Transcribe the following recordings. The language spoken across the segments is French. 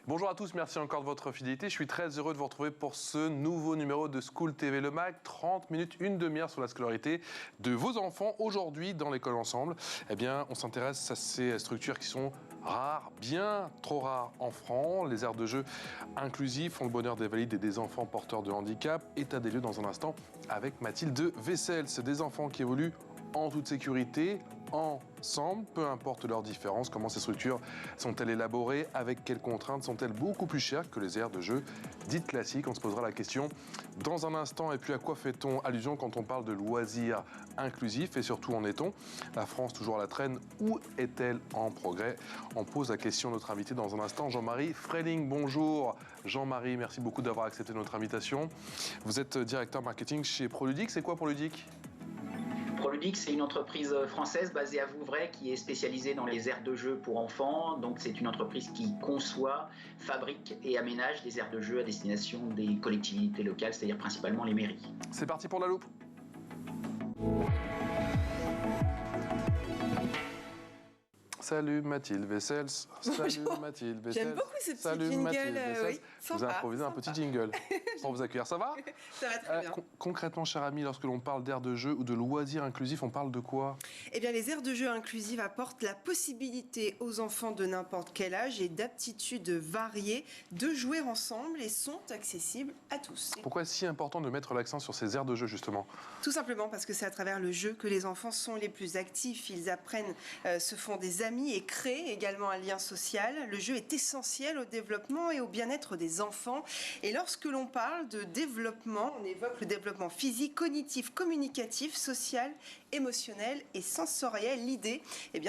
Bonjour à tous, merci encore de votre fidélité. Je suis très heureux de vous retrouver pour ce nouveau numéro de School TV Le Mag. 30 minutes, une demi-heure sur la scolarité de vos enfants. Aujourd'hui, dans l'école ensemble, on s'intéresse à ces structures qui sont rares, bien trop rares en France. Les aires de jeu inclusifs font le bonheur des valides et des enfants porteurs de handicap. État des lieux dans un instant avec Mathilde Vessels. Des enfants qui évoluent en toute sécurité, ensemble, peu importe leurs différences. Comment ces structures sont-elles élaborées? Avec quelles contraintes? Sont-elles beaucoup plus chères que les aires de jeu dites classiques? On se posera la question dans un instant. Et puis à quoi fait-on allusion quand on parle de loisirs inclusifs? Et surtout, en est-on? La France toujours à la traîne, où est-elle en progrès? On pose la question à notre invité dans un instant, Jean-Marie Freiling. Bonjour Jean-Marie, merci beaucoup d'avoir accepté notre invitation. Vous êtes directeur marketing chez Proludic. C'est quoi Proludic? Proludic, c'est une entreprise française basée à Vouvray qui est spécialisée dans les aires de jeu pour enfants. Donc c'est une entreprise qui conçoit, fabrique et aménage des aires de jeu à destination des collectivités locales, c'est-à-dire principalement les mairies. C'est parti pour la loupe. Salut Mathilde Vessels. Salut Bonjour. Mathilde Vessels. J'aime beaucoup ce petit Salut jingle. Mathilde Vessels. Oui. Vous avez improvisé un petit jingle pour vous accueillir. Ça va? Ça va très bien. Concrètement, cher ami, lorsque l'on parle d'aires de jeu ou de loisirs inclusifs, on parle de quoi? Eh bien, les aires de jeu inclusives apportent la possibilité aux enfants de n'importe quel âge et d'aptitudes variées de jouer ensemble et sont accessibles à tous. Pourquoi est-ce si important de mettre l'accent sur ces aires de jeu, justement? Tout simplement parce que c'est à travers le jeu que les enfants sont les plus actifs. Ils apprennent, se font des amis et créent également un lien social. Le jeu est essentiel au développement et au bien-être des enfants. Et lorsque l'on parle de développement, on évoque le développement physique, cognitif, communicatif, social, émotionnel et sensoriel. L'idée,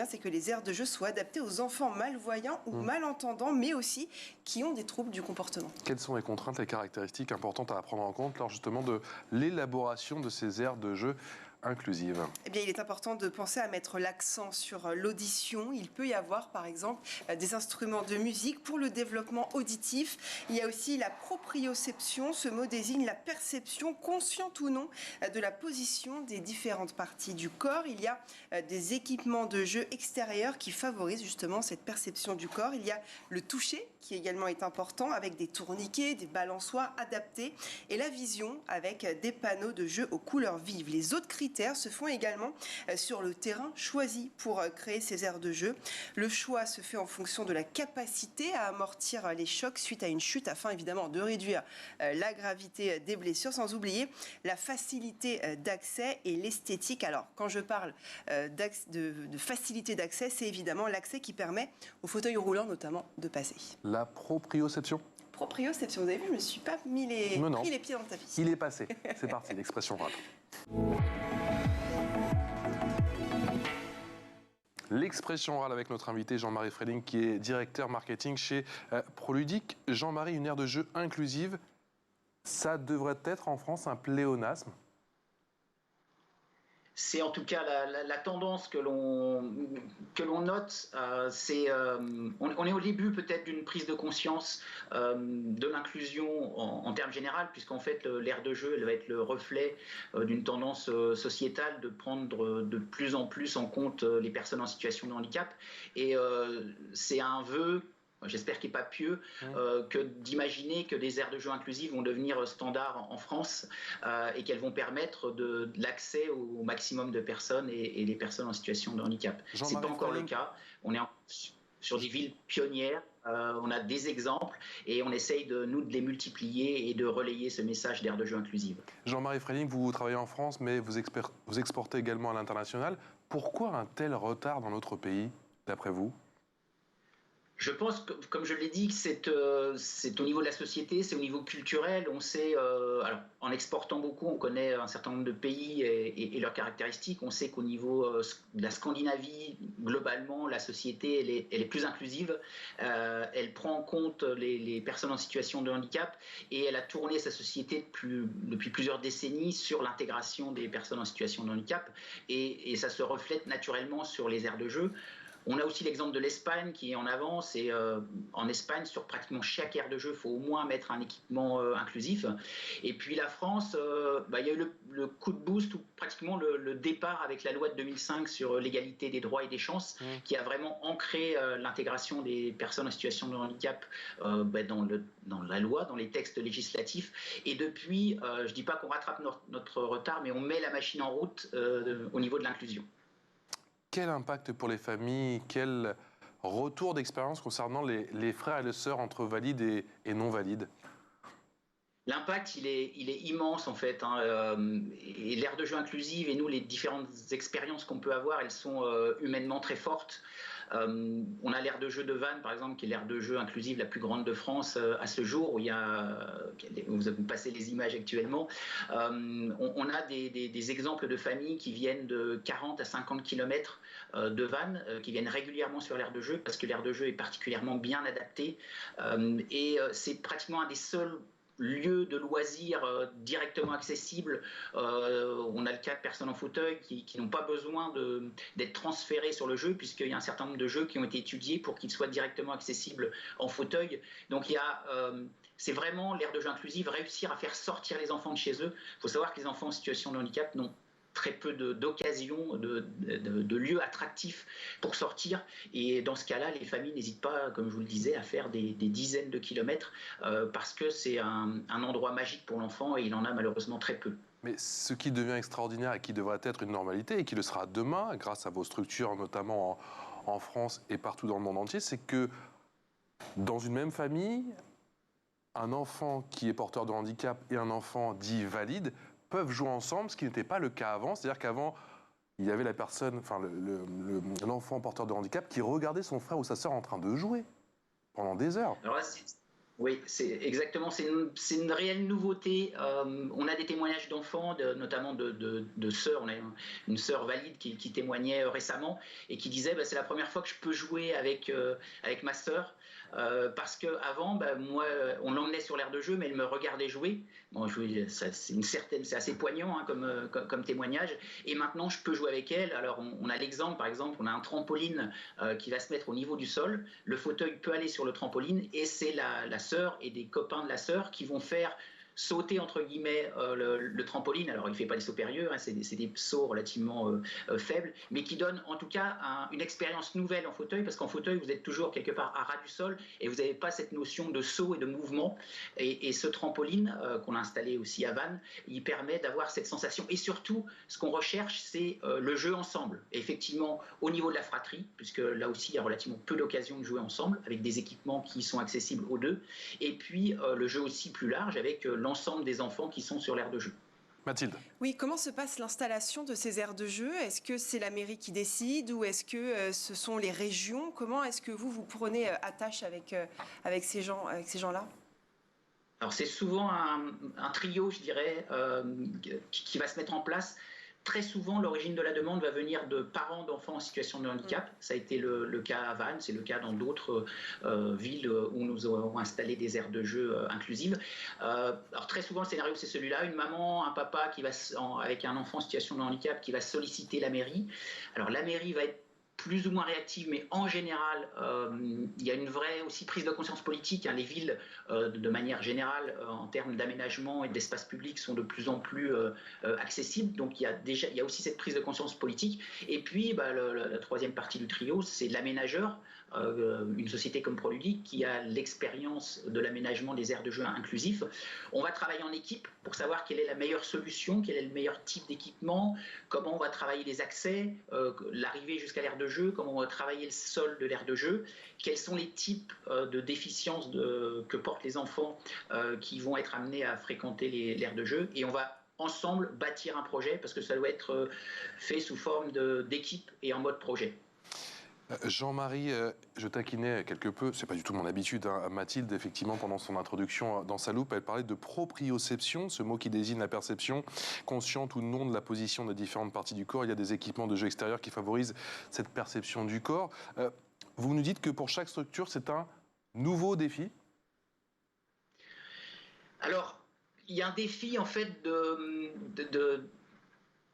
c'est que les aires de jeu soient adaptées aux enfants malvoyants ou malentendants, mais aussi qui ont des troubles du comportement. Quelles sont les contraintes, les caractéristiques importantes à prendre en compte lors justement de l'élaboration de ces aires de jeu inclusive? Il est important de penser à mettre l'accent sur l'audition. Il peut y avoir, par exemple, des instruments de musique pour le développement auditif. Il y a aussi la proprioception. Ce mot désigne la perception, consciente ou non, de la position des différentes parties du corps. Il y a des équipements de jeu extérieurs qui favorisent justement cette perception du corps. Il y a le toucher, qui également est important, avec des tourniquets, des balançoires adaptés, et la vision, avec des panneaux de jeu aux couleurs vives. Les autres critères se font également sur le terrain choisi pour créer ces aires de jeu. Le choix se fait en fonction de la capacité à amortir les chocs suite à une chute, afin évidemment de réduire la gravité des blessures, sans oublier la facilité d'accès et l'esthétique. Alors, quand je parle de facilité d'accès, c'est évidemment l'accès qui permet aux fauteuils roulants notamment de passer. La proprioception? Proprioception, vous avez vu, je ne me suis pas pris les pieds dans le tapis. Il est passé. C'est parti, l'expression orale. L'expression orale avec notre invité Jean-Marie Freiling, qui est directeur marketing chez Proludic. Jean-Marie, une aire de jeu inclusive, ça devrait être en France un pléonasme? C'est en tout cas la tendance que l'on note. On est au début peut-être d'une prise de conscience de l'inclusion en termes généraux, puisqu'en fait l'ère de jeu elle va être le reflet d'une tendance sociétale de prendre de plus en plus en compte les personnes en situation de handicap. Et c'est un vœu, j'espère qu'il n'est pas pieux, que d'imaginer que des aires de jeu inclusives vont devenir standard en France et qu'elles vont permettre de l'accès au maximum de personnes et les personnes en situation de handicap. Ce n'est pas encore le cas. On est sur des villes pionnières, on a des exemples et on essaye de les multiplier et de relayer ce message d'aires de jeu inclusive. Jean-Marie Freiling, vous travaillez en France, mais vous exportez également à l'international. Pourquoi un tel retard dans notre pays, d'après vous? Je pense que, comme je l'ai dit, c'est au niveau de la société, c'est au niveau culturel. On sait, alors, en exportant beaucoup, on connaît un certain nombre de pays et leurs caractéristiques. On sait qu'au niveau de la Scandinavie, globalement, la société, elle est plus inclusive. Elle prend en compte les personnes en situation de handicap et elle a tourné sa société depuis plusieurs décennies sur l'intégration des personnes en situation de handicap. Et ça se reflète naturellement sur les aires de jeu. On a aussi l'exemple de l'Espagne qui est en avance et en Espagne, sur pratiquement chaque aire de jeu, il faut au moins mettre un équipement inclusif. Et puis la France, il y a eu le coup de boost ou pratiquement le départ avec la loi de 2005 sur l'égalité des droits et des chances qui a vraiment ancré l'intégration des personnes en situation de handicap dans la loi, dans les textes législatifs. Et depuis, je ne dis pas qu'on rattrape notre retard, mais on met la machine en route au niveau de l'inclusion. Quel impact pour les familles, quel retour d'expérience concernant les frères et les sœurs entre valides et non valides? L'impact, il est immense en fait. Et l'ère de jeu inclusive et nous, les différentes expériences qu'on peut avoir, elles sont humainement très fortes. On a l'ère de jeu de Vannes, par exemple, qui est l'ère de jeu inclusive la plus grande de France à ce jour, où vous avez passé les images actuellement. On a des exemples de familles qui viennent de 40 à 50 km de Vannes, qui viennent régulièrement sur l'ère de jeu, parce que l'ère de jeu est particulièrement bien adaptée. C'est pratiquement un des seuls lieux de loisirs directement accessibles. On a le cas de personnes en fauteuil qui n'ont pas besoin d'être transférées sur le jeu, puisqu'il y a un certain nombre de jeux qui ont été étudiés pour qu'ils soient directement accessibles en fauteuil. Donc c'est vraiment l'ère de jeu inclusive, réussir à faire sortir les enfants de chez eux. Il faut savoir que les enfants en situation de handicap n'ont très peu d'occasions, de lieux attractifs pour sortir. Et dans ce cas-là, les familles n'hésitent pas, comme je vous le disais, à faire des dizaines de kilomètres parce que c'est un endroit magique pour l'enfant et il en a malheureusement très peu. Mais ce qui devient extraordinaire et qui devrait être une normalité et qui le sera demain, grâce à vos structures, notamment en France et partout dans le monde entier, c'est que dans une même famille, un enfant qui est porteur de handicap et un enfant dit valide peuvent jouer ensemble, ce qui n'était pas le cas avant. C'est-à-dire qu'avant, il y avait la personne, enfin l'enfant porteur de handicap qui regardait son frère ou sa sœur en train de jouer pendant des heures. Alors là, oui, c'est exactement, c'est une réelle nouveauté. On a des témoignages d'enfants, notamment de sœurs. On a une sœur valide qui témoignait récemment et qui disait c'est la première fois que je peux jouer avec ma sœur. Parce qu'avant, moi, on l'emmenait sur l'aire de jeu, mais elle me regardait jouer. Bon, c'est assez poignant comme témoignage. Et maintenant, je peux jouer avec elle. Alors, on a l'exemple, par exemple, on a un trampoline qui va se mettre au niveau du sol. Le fauteuil peut aller sur le trampoline et c'est la sœur et des copains de la sœur qui vont faire sauter entre guillemets le trampoline. Alors il ne fait pas des sauts périlleux, c'est des sauts relativement faibles, mais qui donnent en tout cas une expérience nouvelle en fauteuil, parce qu'en fauteuil vous êtes toujours quelque part à ras du sol et vous n'avez pas cette notion de saut et de mouvement. Et ce trampoline qu'on a installé aussi à Vannes, il permet d'avoir cette sensation. Et surtout, ce qu'on recherche, c'est le jeu ensemble. Et effectivement, au niveau de la fratrie, puisque là aussi il y a relativement peu d'occasions de jouer ensemble, avec des équipements qui sont accessibles aux deux. Et puis le jeu aussi plus large avec l'ensemble des enfants qui sont sur l'aire de jeu. Mathilde. Oui, comment se passe l'installation de ces aires de jeu? Est-ce que c'est la mairie qui décide ou est-ce que ce sont les régions? Comment est-ce que vous prenez attache avec ces gens-là? Alors c'est souvent un trio, je dirais, qui va se mettre en place. Très souvent, l'origine de la demande va venir de parents d'enfants en situation de handicap. Ça a été le cas à Vannes, c'est le cas dans d'autres villes où nous avons installé des aires de jeu inclusives. Alors très souvent, le scénario, c'est celui-là. Une maman, un papa avec un enfant en situation de handicap qui va solliciter la mairie. Alors la mairie va être plus ou moins réactive, mais en général, il y a une vraie aussi prise de conscience politique. Les villes, de manière générale, en termes d'aménagement et d'espace public, sont de plus en plus accessibles. Donc il y a aussi cette prise de conscience politique. Et puis, la troisième partie du trio, c'est l'aménageur. Une société comme Proludic qui a l'expérience de l'aménagement des aires de jeu inclusifs. On va travailler en équipe pour savoir quelle est la meilleure solution, quel est le meilleur type d'équipement, comment on va travailler les accès, l'arrivée jusqu'à l'aire de jeu, comment on va travailler le sol de l'aire de jeu, quels sont les types de déficiences que portent les enfants qui vont être amenés à fréquenter l'aire de jeu, et on va ensemble bâtir un projet parce que ça doit être fait sous forme d'équipe et en mode projet. Jean-Marie, je taquinais quelque peu, c'est pas du tout mon habitude, Mathilde, effectivement, pendant son introduction dans sa loupe, elle parlait de proprioception, ce mot qui désigne la perception, consciente ou non, de la position des différentes parties du corps. Il y a des équipements de jeu extérieurs qui favorisent cette perception du corps. Vous nous dites que pour chaque structure, c'est un nouveau défi? Alors, il y a un défi, en fait,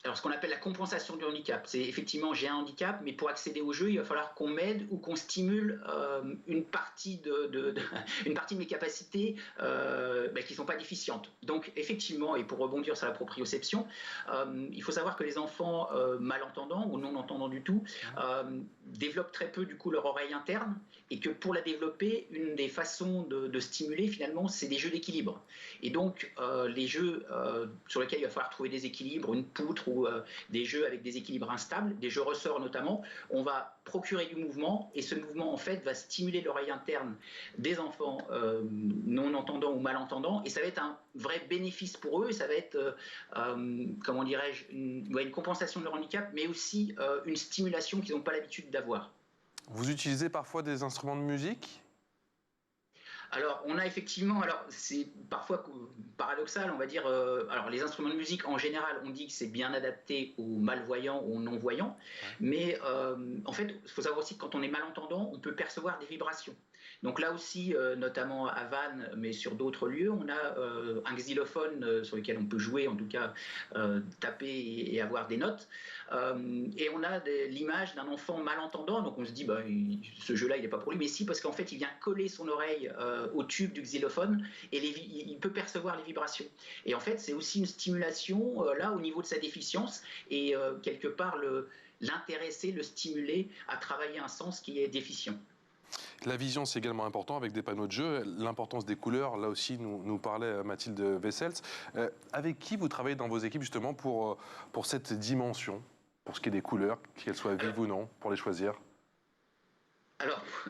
alors ce qu'on appelle la compensation du handicap. C'est effectivement, j'ai un handicap, mais pour accéder au jeu, il va falloir qu'on m'aide ou qu'on stimule une partie une partie de mes capacités qui ne sont pas déficientes. Donc effectivement, et pour rebondir sur la proprioception, il faut savoir que les enfants malentendants ou non entendants du tout développent très peu du coup leur oreille interne, et que pour la développer, une des façons de stimuler finalement, c'est des jeux d'équilibre. Et donc les jeux sur lesquels il va falloir trouver des équilibres, une poutre ou des jeux avec des équilibres instables, des jeux ressorts notamment, on va procurer du mouvement, et ce mouvement en fait va stimuler l'oreille interne des enfants non entendants ou malentendants, et ça va être un vrai bénéfice pour eux, et ça va être comment dirais-je, une compensation de leur handicap, mais aussi une stimulation qu'ils n'ont pas l'habitude d'avoir. Vous utilisez parfois des instruments de musique? Alors, on a effectivement, alors c'est parfois paradoxal, on va dire, alors les instruments de musique en général, on dit que c'est bien adapté aux malvoyants ou aux non-voyants, mais en fait, il faut savoir aussi que quand on est malentendant, on peut percevoir des vibrations. Donc là aussi, notamment à Vannes, mais sur d'autres lieux, on a un xylophone sur lequel on peut jouer, en tout cas taper et avoir des notes. Et on a l'image d'un enfant malentendant, donc on se dit, ce jeu-là, il n'est pas pour lui, mais si, parce qu'en fait, il vient coller son oreille au tube du xylophone, et il peut percevoir les vibrations. Et en fait, c'est aussi une stimulation, là, au niveau de sa déficience, et quelque part, l'intéresser, le stimuler à travailler un sens qui est déficient. La vision, c'est également important avec des panneaux de jeu. L'importance des couleurs, là aussi, nous parlait Mathilde Wessels. Avec qui vous travaillez dans vos équipes justement pour cette dimension, pour ce qui est des couleurs, qu'elles soient vives ou non, pour les choisir?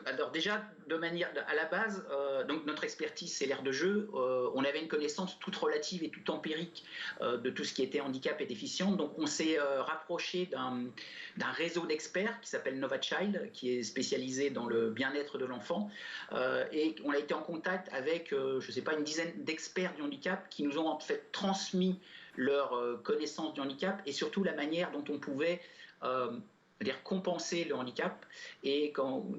Alors déjà, de manière à la base, donc notre expertise c'est l'aire de jeu. On avait une connaissance toute relative et toute empirique de tout ce qui était handicap et déficience. Donc on s'est rapproché d'un réseau d'experts qui s'appelle Nova Child, qui est spécialisé dans le bien-être de l'enfant. Et on a été en contact avec, je ne sais pas, une dizaine d'experts du handicap qui nous ont en fait transmis leur connaissance du handicap, et surtout la manière dont on pouvait c'est-à-dire compenser le handicap, et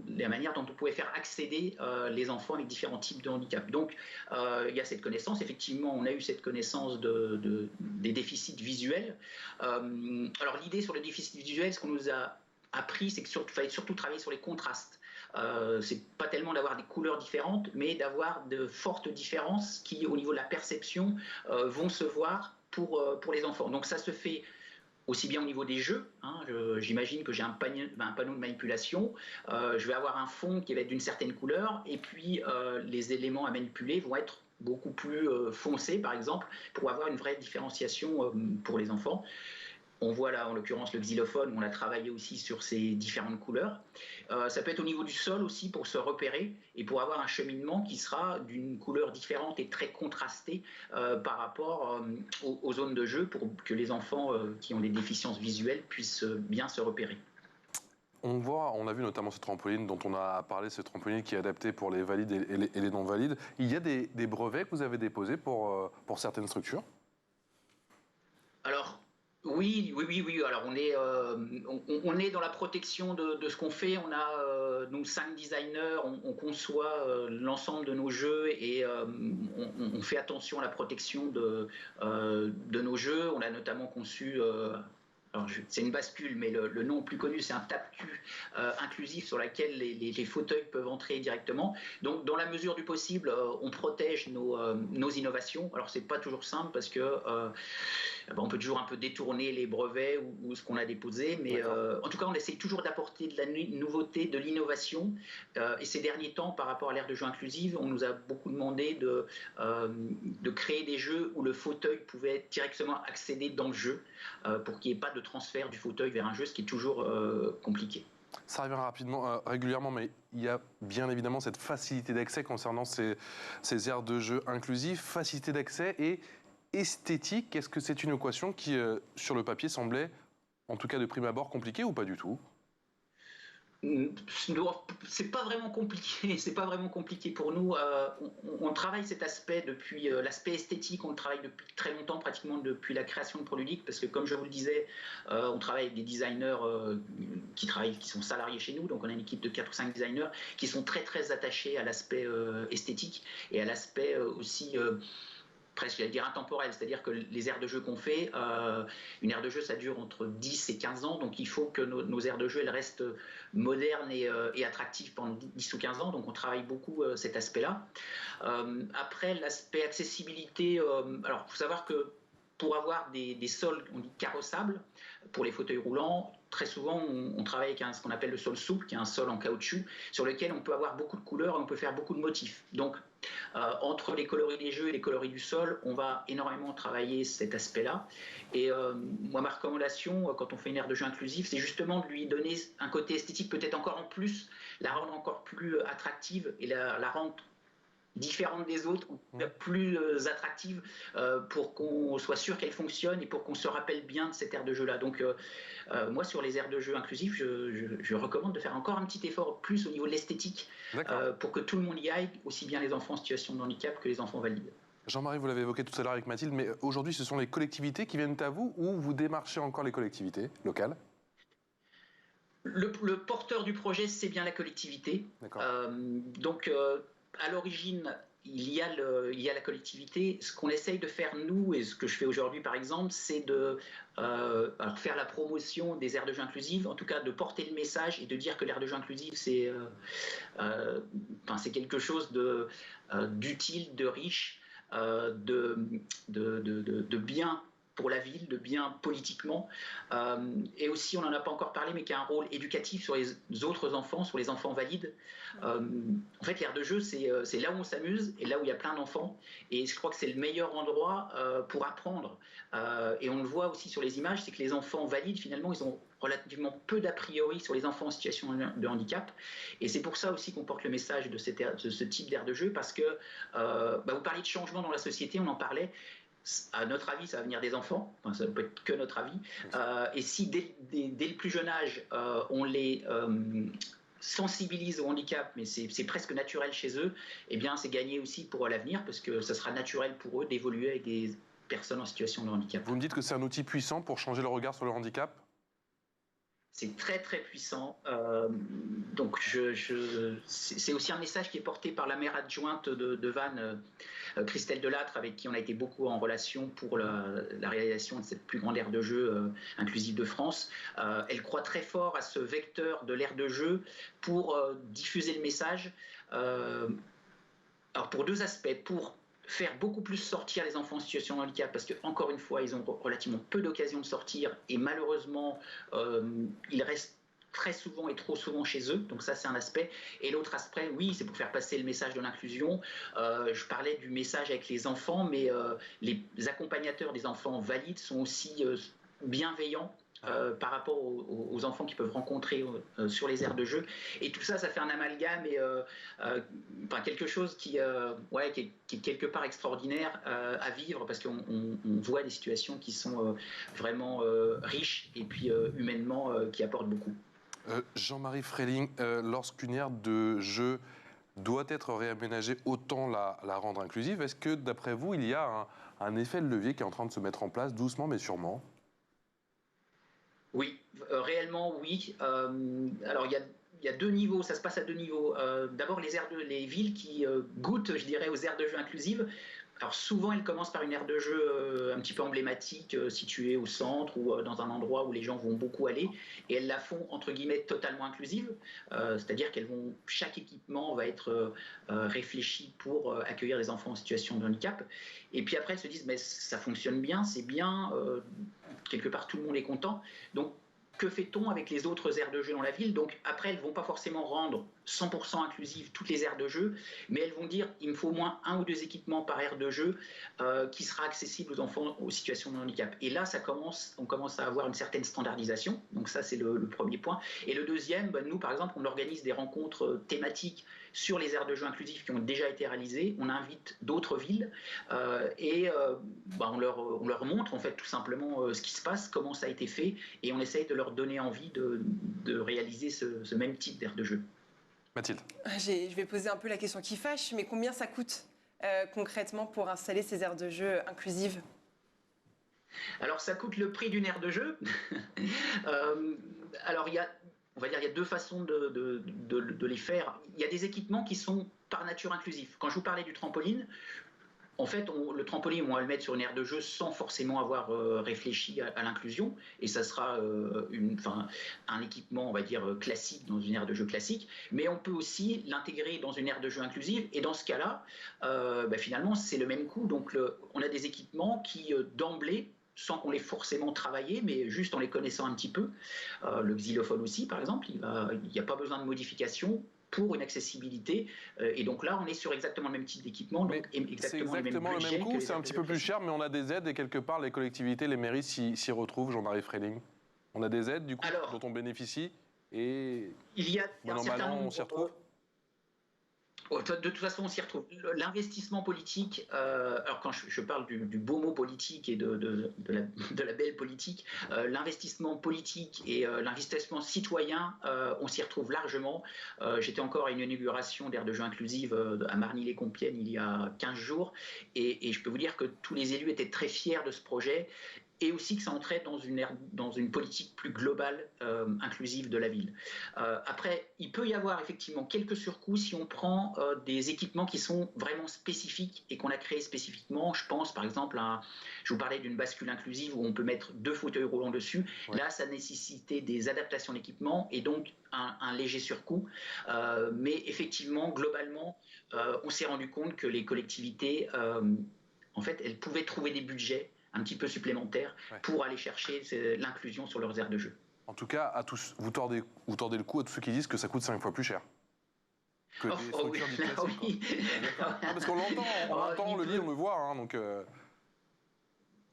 la manière dont on pouvait faire accéder les enfants avec différents types de handicap. Donc il y a cette connaissance, effectivement on a eu cette connaissance des déficits visuels. Alors l'idée sur le déficit visuel, ce qu'on nous a appris, c'est qu'il fallait surtout travailler sur les contrastes. C'est pas tellement d'avoir des couleurs différentes, mais d'avoir de fortes différences qui, au niveau de la perception, vont se voir pour les enfants. Donc ça se fait aussi bien au niveau des jeux, hein, j'imagine que j'ai un panneau de manipulation, je vais avoir un fond qui va être d'une certaine couleur, et puis les éléments à manipuler vont être beaucoup plus foncés, par exemple, pour avoir une vraie différenciation pour les enfants. On voit là, en l'occurrence, le xylophone, où on a travaillé aussi sur ces différentes couleurs. Ça peut être au niveau du sol aussi, pour se repérer et pour avoir un cheminement qui sera d'une couleur différente et très contrastée par rapport aux zones de jeu, pour que les enfants qui ont des déficiences visuelles puissent bien se repérer. On a vu notamment ce trampoline dont on a parlé, ce trampoline qui est adapté pour les valides et les non-valides. Il y a des brevets que vous avez déposés pour certaines structures? Alors, oui. Alors, on est dans la protection de ce qu'on fait. On a, nous, 5 designers, on conçoit l'ensemble de nos jeux, et on fait attention à la protection de nos jeux. On a notamment conçu... c'est une bascule, mais le nom le plus connu, c'est un tape-cul inclusif sur lequel les fauteuils peuvent entrer directement. Donc, dans la mesure du possible, on protège nos innovations. Alors, c'est pas toujours simple, parce que on peut toujours un peu détourner les brevets ou ce qu'on a déposé, mais en tout cas, on essaye toujours d'apporter de la nouveauté, de l'innovation. Et ces derniers temps, par rapport à l'ère de jeu inclusive, on nous a beaucoup demandé de créer des jeux où le fauteuil pouvait directement accéder dans le jeu, pour qu'il n'y ait pas de transfert du fauteuil vers un jeu, ce qui est toujours compliqué. Ça revient rapidement, régulièrement, mais il y a bien évidemment cette facilité d'accès concernant ces aires de jeu inclusives, facilité d'accès et esthétique. Est-ce que c'est une équation qui, sur le papier, semblait, en tout cas de prime abord, compliquée ou pas du tout? C'est pas vraiment compliqué, c'est pas vraiment compliqué pour nous. On travaille cet aspect depuis l'aspect esthétique, on le travaille depuis très longtemps, pratiquement depuis la création de Proludic, parce que comme je vous le disais, on travaille avec des designers qui sont salariés chez nous, donc on a une équipe de 4 ou 5 designers qui sont très très attachés à l'aspect esthétique et à l'aspect aussi presque, j'allais dire, intemporel. C'est-à-dire que les aires de jeu qu'on fait, une aire de jeu, ça dure entre 10 et 15 ans. Donc, il faut que nos aires de jeu, elles restent modernes et attractives pendant 10 ou 15 ans. Donc, on travaille beaucoup cet aspect-là. Après, l'aspect accessibilité, alors, il faut savoir que pour avoir des sols, on dit carrossables, pour les fauteuils roulants, très souvent, on travaille avec ce qu'on appelle le sol souple, qui est un sol en caoutchouc, sur lequel on peut avoir beaucoup de couleurs et on peut faire beaucoup de motifs. Donc, entre les coloris des jeux et les coloris du sol, on va énormément travailler cet aspect-là. Et moi, ma recommandation, quand on fait une aire de jeu inclusive, c'est justement de lui donner un côté esthétique peut-être encore en plus, la rendre encore plus attractive et la rendre différente des autres, plus attractive, pour qu'on soit sûr qu'elle fonctionne et pour qu'on se rappelle bien de cette aire de jeu-là. Donc, moi, sur les aires de jeu inclusives, je recommande de faire encore un petit effort plus au niveau de l'esthétique, pour que tout le monde y aille, aussi bien les enfants en situation de handicap que les enfants valides. Jean-Marie, vous l'avez évoqué tout à l'heure avec Mathilde, mais aujourd'hui, ce sont les collectivités qui viennent à vous ou vous démarchez encore les collectivités locales? Le porteur du projet, c'est bien la collectivité. Donc, à l'origine, il y a la collectivité. Ce qu'on essaye de faire, nous, et ce que je fais aujourd'hui, par exemple, c'est de faire la promotion des aires de jeu inclusives, en tout cas de porter le message et de dire que l'aire de jeu inclusive, c'est quelque chose d'utile, de riche, de bien pour la ville, de bien politiquement, et aussi, on n'en a pas encore parlé, mais qui a un rôle éducatif sur les autres enfants, sur les enfants valides. En fait, l'aire de jeu, c'est là où on s'amuse et là où il y a plein d'enfants, et je crois que c'est le meilleur endroit pour apprendre. Et on le voit aussi sur les images, c'est que les enfants valides, finalement, ils ont relativement peu d'a priori sur les enfants en situation de handicap, et c'est pour ça aussi qu'on porte le message de ce type d'aire de jeu, parce que vous parliez de changement dans la société, on en parlait. À notre avis, ça va venir des enfants, enfin, ça ne peut être que notre avis, et si dès le plus jeune âge, on les sensibilise au handicap, mais c'est presque naturel chez eux, eh bien c'est gagné aussi pour l'avenir, parce que ça sera naturel pour eux d'évoluer avec des personnes en situation de handicap. Vous me dites que c'est un outil puissant pour changer le regard sur le handicap? C'est très très puissant. Donc c'est aussi un message qui est porté par la maire adjointe de Vannes, Christelle Delattre, avec qui on a été beaucoup en relation pour la réalisation de cette plus grande aire de jeu inclusive de France. Elle croit très fort à ce vecteur de l'aire de jeu pour diffuser le message. Alors pour deux aspects, pour faire beaucoup plus sortir les enfants en situation de handicap, parce qu'encore une fois, ils ont relativement peu d'occasions de sortir, et malheureusement, ils restent très souvent et trop souvent chez eux, donc ça c'est un aspect. Et l'autre aspect, oui, c'est pour faire passer le message de l'inclusion. Je parlais du message avec les enfants, mais les accompagnateurs des enfants valides sont aussi bienveillants par rapport aux enfants qu'ils peuvent rencontrer sur les aires de jeu. Et tout ça, ça fait un amalgame et quelque chose qui est quelque part extraordinaire à vivre, parce qu'on voit des situations qui sont vraiment riches et puis humainement qui apportent beaucoup. Jean-Marie Freiling, lorsqu'une aire de jeu doit être réaménagée, autant la rendre inclusive. Est-ce que, d'après vous, il y a un effet de levier qui est en train de se mettre en place, doucement mais sûrement? Oui, réellement oui. Alors il y a deux niveaux, ça se passe à deux niveaux. D'abord les villes qui goûtent, je dirais, aux aires de jeu inclusives. Alors souvent, elles commencent par une aire de jeu un petit peu emblématique, située au centre ou dans un endroit où les gens vont beaucoup aller, et elles la font entre guillemets totalement inclusive, c'est-à-dire chaque équipement va être réfléchi pour accueillir des enfants en situation de handicap. Et puis après, elles se disent mais ça fonctionne bien, c'est bien, quelque part tout le monde est content. Donc que fait-on avec les autres aires de jeu dans la ville? Donc après, elles ne vont pas forcément rendre 100% inclusives toutes les aires de jeu, mais elles vont dire il me faut au moins un ou deux équipements par aire de jeu qui sera accessible aux enfants aux situations de handicap. Et là, on commence à avoir une certaine standardisation. Donc ça, c'est le premier point. Et le deuxième, nous, par exemple, on organise des rencontres thématiques sur les aires de jeu inclusives qui ont déjà été réalisées. On invite d'autres villes et on leur montre en fait tout simplement ce qui se passe, comment ça a été fait, et on essaye de leur donner envie de réaliser ce même type d'aire de jeu. Mathilde. Je vais poser un peu la question qui fâche, mais combien ça coûte concrètement pour installer ces aires de jeu inclusives? Alors ça coûte le prix d'une aire de jeu. Alors il y a deux façons de les faire. Il y a des équipements qui sont par nature inclusifs. Quand je vous parlais du trampoline, En fait, le trampoline, on va le mettre sur une aire de jeu sans forcément avoir réfléchi à l'inclusion. Et ça sera un équipement, on va dire, classique dans une aire de jeu classique. Mais on peut aussi l'intégrer dans une aire de jeu inclusive. Et dans ce cas-là, finalement, c'est le même coût. Donc, on a des équipements qui, d'emblée, sans qu'on les forcément travaillé, mais juste en les connaissant un petit peu. Le xylophone aussi, par exemple, il n'y a pas besoin de modification pour une accessibilité. Et donc là, on est sur exactement le même type d'équipement, donc exactement le même coût, c'est un petit peu plus cher, mais on a des aides et quelque part, les collectivités, les mairies s'y retrouvent. Jean-Marie Freiling. On a des aides, du coup, dont on bénéficie et il y a un certain nombre, on s'y retrouve. De toute façon, on s'y retrouve. L'investissement politique, alors quand je parle du beau mot politique et de la belle politique, l'investissement politique et l'investissement citoyen, on s'y retrouve largement. J'étais encore à une inauguration d'aire de jeu inclusive à Marny-les-Compiègnes il y a 15 jours, et je peux vous dire que tous les élus étaient très fiers de ce projet, et aussi que ça entrait dans une politique plus globale, inclusive de la ville. Après, il peut y avoir effectivement quelques surcoûts si on prend des équipements qui sont vraiment spécifiques et qu'on a créés spécifiquement. Je pense par exemple je vous parlais d'une bascule inclusive où on peut mettre 2 fauteuils roulants dessus. Ouais. Là, ça nécessitait des adaptations d'équipement et donc un léger surcoût. Mais effectivement, globalement, on s'est rendu compte que les collectivités, en fait, elles pouvaient trouver des budgets un petit peu supplémentaires pour aller chercher l'inclusion sur leurs aires de jeu. En tout cas, à tous, vous tordez le cou à tous ceux qui disent que ça coûte 5 fois plus cher que des structures dites classiques. Oui. Parce qu'on l'entend, le lit, on le voit. Hein, donc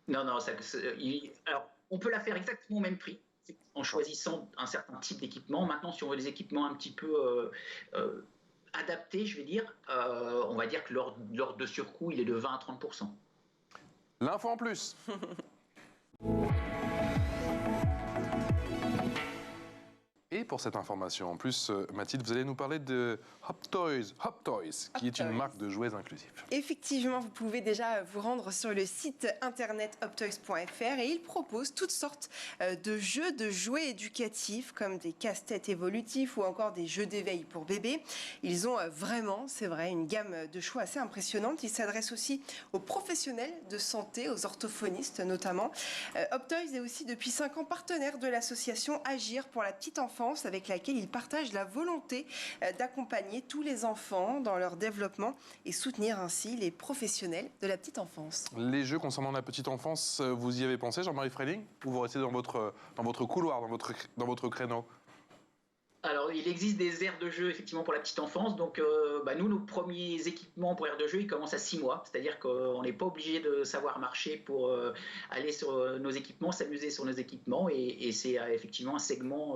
Non, alors, on peut la faire exactement au même prix, en choisissant un certain type d'équipement. Maintenant, si on veut des équipements un petit peu adaptés, je vais dire, on va dire que l'ordre de surcoût, il est de 20 à 30%. L'info en plus. Et pour cette information en plus, Mathilde, vous allez nous parler de Hop Toys, qui est une marque de jouets inclusifs. Effectivement, vous pouvez déjà vous rendre sur le site internet hoptoys.fr et ils proposent toutes sortes de jeux, de jouets éducatifs comme des casse-têtes évolutifs ou encore des jeux d'éveil pour bébés. Ils ont vraiment, c'est vrai, une gamme de choix assez impressionnante. Ils s'adressent aussi aux professionnels de santé, aux orthophonistes notamment. Hop Toys est aussi depuis 5 ans partenaire de l'association Agir pour la petite enfance, avec laquelle ils partagent la volonté d'accompagner tous les enfants dans leur développement et soutenir ainsi les professionnels de la petite enfance. Les jeux concernant la petite enfance, vous y avez pensé, Jean-Marie Freiling, ou vous restez dans votre couloir, dans votre créneau? Alors, il existe des aires de jeu effectivement pour la petite enfance. Donc, nous, nos premiers équipements pour aires de jeu, ils commencent à 6 mois. C'est-à-dire qu'on n'est pas obligé de savoir marcher pour aller sur nos équipements, s'amuser sur nos équipements. Et c'est effectivement un segment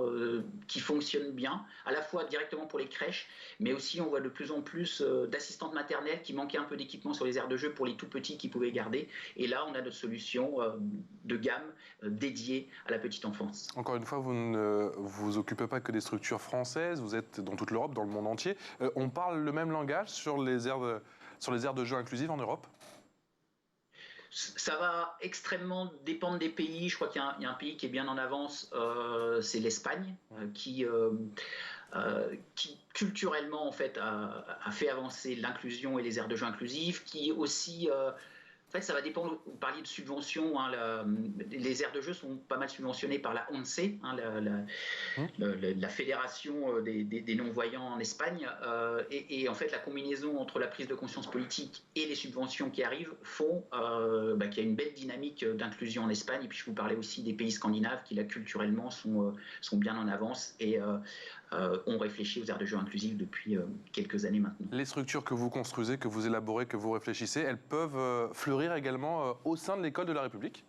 qui fonctionne bien, à la fois directement pour les crèches, mais aussi on voit de plus en plus d'assistantes maternelles qui manquaient un peu d'équipement sur les aires de jeu pour les tout petits qui pouvaient garder. Et là, on a notre solution de gamme dédiée à la petite enfance. Encore une fois, vous ne vous occupez pas que des structures françaises, vous êtes dans toute l'Europe, dans le monde entier. On parle le même langage sur les aires de jeux inclusives en Europe? Ça va extrêmement dépendre des pays. Je crois qu'il y a un pays qui est bien en avance, c'est l'Espagne, qui culturellement en fait a fait avancer l'inclusion et les aires de jeux inclusives, qui aussi en fait, ça va dépendre. Vous parliez de subventions. Hein, les aires de jeu sont pas mal subventionnées par la ONCE, hein, la fédération des non-voyants en Espagne. Et en fait, la combinaison entre la prise de conscience politique et les subventions qui arrivent font qu'il y a une belle dynamique d'inclusion en Espagne. Et puis, je vous parlais aussi des pays scandinaves qui, là, culturellement, sont bien en avance et ont réfléchi aux aires de jeu inclusives depuis quelques années maintenant. Les structures que vous construisez, que vous élaborez, que vous réfléchissez, elles peuvent fleurir également au sein de l'école de la République?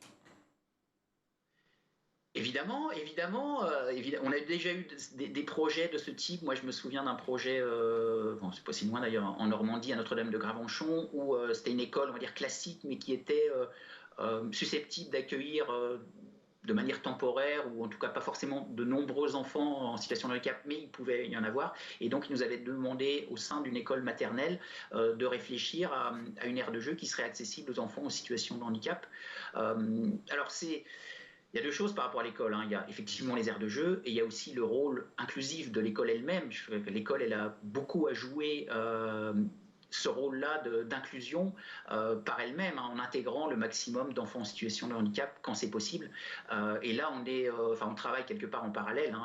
Évidemment. On a déjà eu des projets de ce type. Moi, je me souviens d'un projet, c'est pas si loin d'ailleurs, en Normandie, à Notre-Dame de Gravenchon, où c'était une école, on va dire classique, mais qui était susceptible d'accueillir de manière temporaire, ou en tout cas pas forcément de nombreux enfants en situation de handicap, mais il pouvait y en avoir. Et donc, ils nous avaient demandé, au sein d'une école maternelle, de réfléchir à une aire de jeu qui serait accessible aux enfants en situation de handicap. Alors, il y a deux choses par rapport à l'école. Hein. Il y a effectivement les aires de jeu et il y a aussi le rôle inclusif de l'école elle-même. L'école, elle a beaucoup à jouer ce rôle-là d'inclusion par elle-même, en intégrant le maximum d'enfants en situation de handicap quand c'est possible. Et là, on travaille quelque part en parallèle.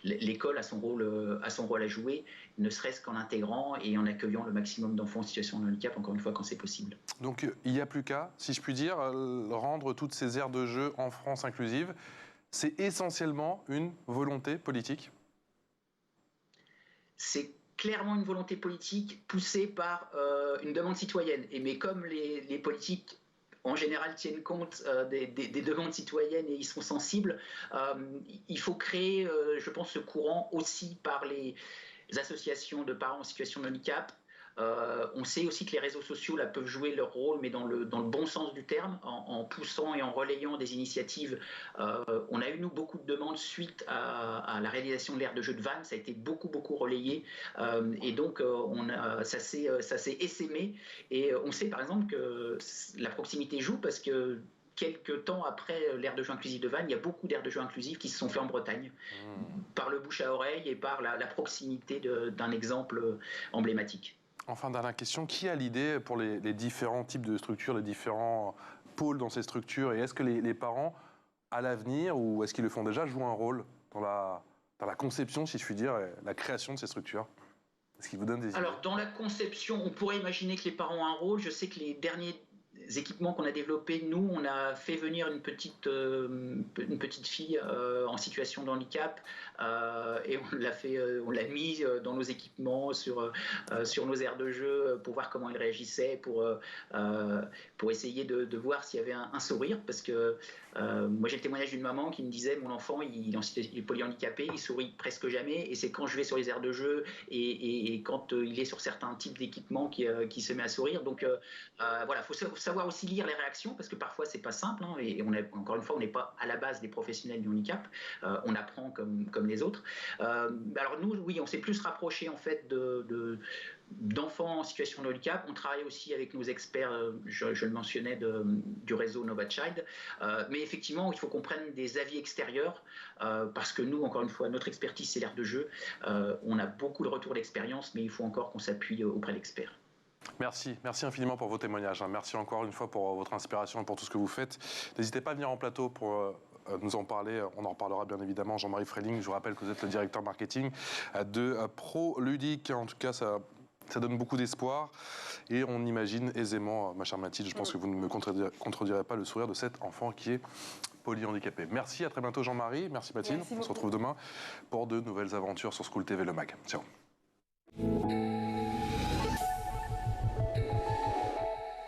L'école a son rôle à jouer, ne serait-ce qu'en intégrant et en accueillant le maximum d'enfants en situation de handicap, encore une fois, quand c'est possible. Donc il n'y a plus qu'à, si je puis dire, rendre toutes ces aires de jeu en France inclusives. C'est essentiellement une volonté politique? C'est clairement une volonté politique poussée par une demande citoyenne. Mais comme les politiques en général tiennent compte des demandes citoyennes et ils sont sensibles, il faut créer, je pense, ce courant aussi par les associations de parents en situation de handicap. On sait aussi que les réseaux sociaux là, peuvent jouer leur rôle, mais dans le bon sens du terme, en poussant et en relayant des initiatives. On a eu, nous, beaucoup de demandes suite à la réalisation de l'aire de jeu de Vannes. Ça a été beaucoup relayé. Et donc, ça s'est essaimé. Et on sait, par exemple, que la proximité joue parce que quelques temps après l'aire de jeu inclusive de Vannes, il y a beaucoup d'aires de jeu inclusives qui se sont faites en Bretagne, par le bouche à oreille et par la proximité d'un exemple emblématique. Enfin, dernière question, qui a l'idée pour les différents types de structures, les différents pôles dans ces structures? Et est-ce que les parents, à l'avenir, ou est-ce qu'ils le font déjà, jouent un rôle dans la conception, si je puis dire, et la création de ces structures? Est-ce qu'ils vous donnent des idées? Alors, dans la conception, on pourrait imaginer que les parents ont un rôle. Je sais que les derniers équipements qu'on a développés, nous, on a fait venir une petite fille en situation de handicap et on l'a mis dans nos équipements, sur nos aires de jeu pour voir comment elle réagissait, pour essayer de voir s'il y avait un sourire, parce que moi j'ai le témoignage d'une maman qui me disait: mon enfant il est polyhandicapé, il sourit presque jamais, et c'est quand je vais sur les aires de jeu et quand il est sur certains types d'équipements qui se met à sourire. Donc voilà, il faut savoir aussi lire les réactions, parce que parfois c'est pas simple, et encore une fois, on n'est pas à la base des professionnels du handicap, on apprend comme les autres. Alors nous, oui, on s'est plus rapproché en fait d'enfants en situation de handicap. On travaille aussi avec nos experts, je le mentionnais, du réseau Nova Child. Mais effectivement, il faut qu'on prenne des avis extérieurs, parce que nous, encore une fois, notre expertise, c'est l'aire de jeu. On a beaucoup de retours d'expérience, mais il faut encore qu'on s'appuie auprès d'experts. Merci infiniment pour vos témoignages. Merci encore une fois pour votre inspiration et pour tout ce que vous faites. N'hésitez pas à venir en plateau pour nous en parler. On en reparlera bien évidemment. Jean-Marie Freiling, je vous rappelle que vous êtes le directeur marketing de ProLudique. En tout cas, ça donne beaucoup d'espoir et on imagine aisément, ma chère Mathilde, je pense que vous ne me contredirez pas, le sourire de cet enfant qui est polyhandicapé. Merci, à très bientôt Jean-Marie. Merci Mathilde. On se retrouve demain pour de nouvelles aventures sur School TV Le Mag. Ciao.